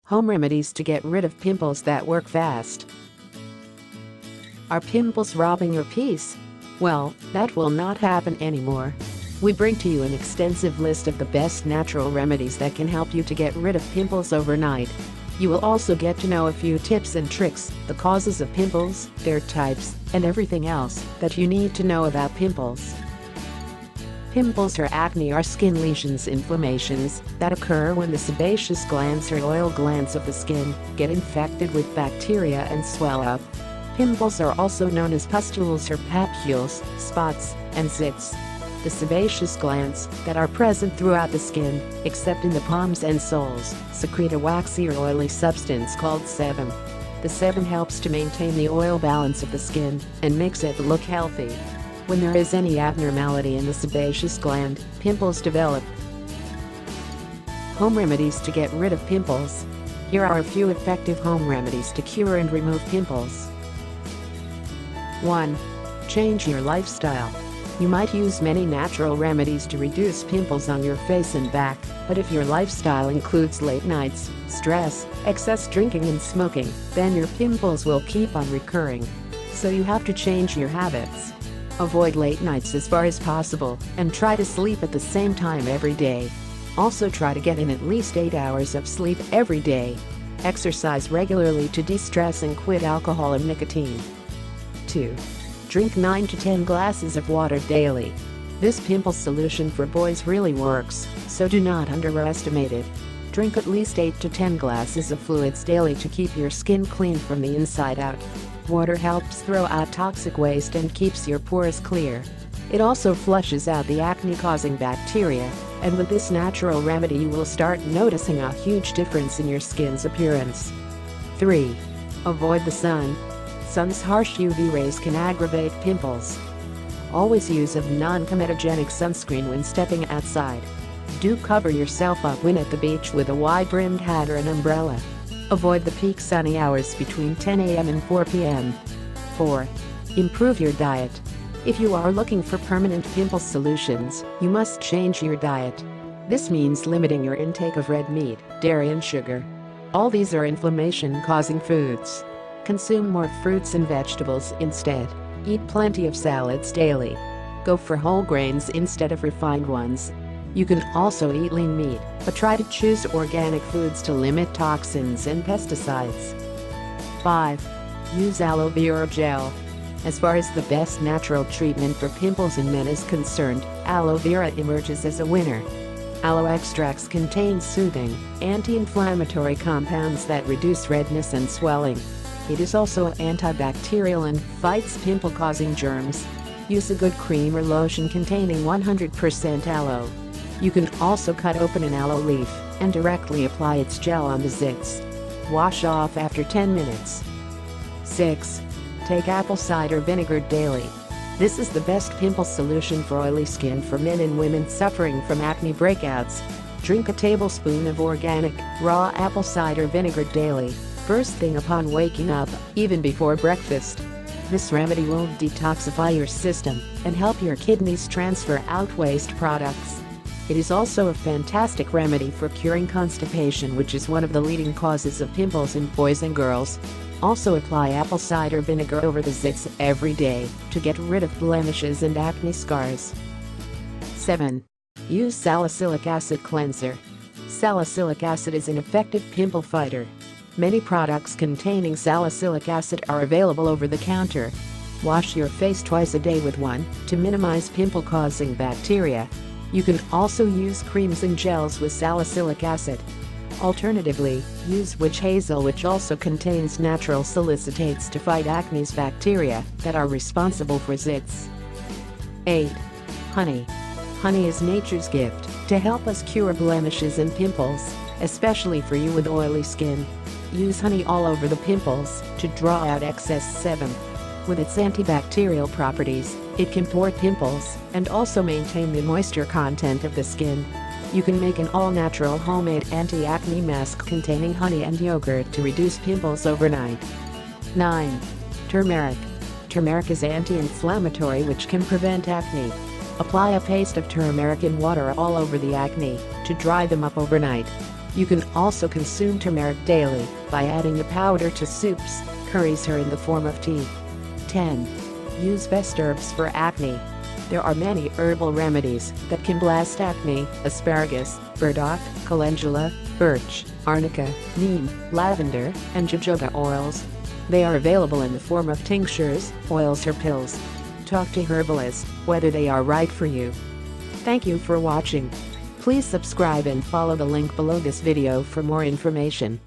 Home remedies to get rid of pimples that work fast. Are pimples robbing your peace? Well, that will not happen anymore. We bring to you an extensive list of the best natural remedies that can help you to get rid of pimples overnight. You will also get to know a few tips and tricks, the causes of pimples, their types, and everything else that you need to know about pimples. Pimples or acne are skin lesions, inflammations that occur when the sebaceous glands or oil glands of the skin get infected with bacteria and swell up. Pimples are also known as pustules or papules, spots, and zits. The sebaceous glands that are present throughout the skin, except in the palms and soles, secrete a waxy or oily substance called sebum. The sebum helps to maintain the oil balance of the skin and makes it look healthy. When there is any abnormality in the sebaceous gland, pimples develop. Home remedies to get rid of pimples. Here are a few effective home remedies to cure and remove pimples. 1. Change your lifestyle. You might use many natural remedies to reduce pimples on your face and back, but if your lifestyle includes late nights, stress, excess drinking and smoking, then your pimples will keep on recurring. So you have to change your habits. Avoid late nights as far as possible and try to sleep at the same time every day. Also try to get in at least 8 hours of sleep every day. Exercise regularly to de-stress and quit alcohol and nicotine. 2. Drink 9 to 10 glasses of water daily. This pimple solution for boys really works, so do not underestimate it. Drink at least 8 to 10 glasses of fluids daily to keep your skin clean from the inside out. Water helps throw out toxic waste and keeps your pores clear. It also flushes out the acne-causing bacteria, and with this natural remedy you will start noticing a huge difference in your skin's appearance. 3. Avoid the sun. Sun's harsh UV rays can aggravate pimples. Always use a non-comedogenic sunscreen when stepping outside. Do cover yourself up when at the beach with a wide-brimmed hat or an umbrella. Avoid the peak sunny hours between 10 a.m. and 4 p.m. 4. Improve your diet. If you are looking for permanent pimple solutions, you must change your diet. This means limiting your intake of red meat, dairy and sugar. All these are inflammation-causing foods. Consume more fruits and vegetables instead. Eat plenty of salads daily. Go for whole grains instead of refined ones. You can also eat lean meat, but try to choose organic foods to limit toxins and pesticides. 5. Use aloe vera gel. As far as the best natural treatment for pimples in men is concerned, aloe vera emerges as a winner. Aloe extracts contain soothing, anti-inflammatory compounds that reduce redness and swelling. It is also antibacterial and fights pimple-causing germs. Use a good cream or lotion containing 100% aloe. You can also cut open an aloe leaf and directly apply its gel on the zits. Wash off after 10 minutes. 6. Take apple cider vinegar daily. This is the best pimple solution for oily skin for men and women suffering from acne breakouts. Drink a tablespoon of organic, raw apple cider vinegar daily, first thing upon waking up, even before breakfast. This remedy will detoxify your system and help your kidneys transfer out waste products. It is also a fantastic remedy for curing constipation, which is one of the leading causes of pimples in boys and girls. Also apply apple cider vinegar over the zits every day to get rid of blemishes and acne scars. 7. Use salicylic acid cleanser. Salicylic acid is an effective pimple fighter. Many products containing salicylic acid are available over the counter. Wash your face twice a day with one to minimize pimple-causing bacteria. You can also use creams and gels with salicylic acid. Alternatively, use witch hazel, which also contains natural salicitates to fight acne's bacteria that are responsible for zits. 8. Honey. Honey is nature's gift to help us cure blemishes and pimples, especially for you with oily skin. Use honey all over the pimples to draw out excess sebum. With its antibacterial properties, it can pour pimples and also maintain the moisture content of the skin. You can make an all-natural homemade anti-acne mask containing honey and yogurt to reduce pimples overnight. 9. Turmeric. Turmeric is anti-inflammatory, which can prevent acne. Apply a paste of turmeric in water all over the acne to dry them up overnight. You can also consume turmeric daily by adding the powder to soups, curries or in the form of tea. 10. Use best herbs for acne. There are many herbal remedies that can blast acne: asparagus, burdock, calendula, birch, arnica, neem, lavender, and jojoba oils. They are available in the form of tinctures, oils or pills. Talk to herbalists whether they are right for you. Thank you for watching. Please subscribe and follow the link below this video for more information.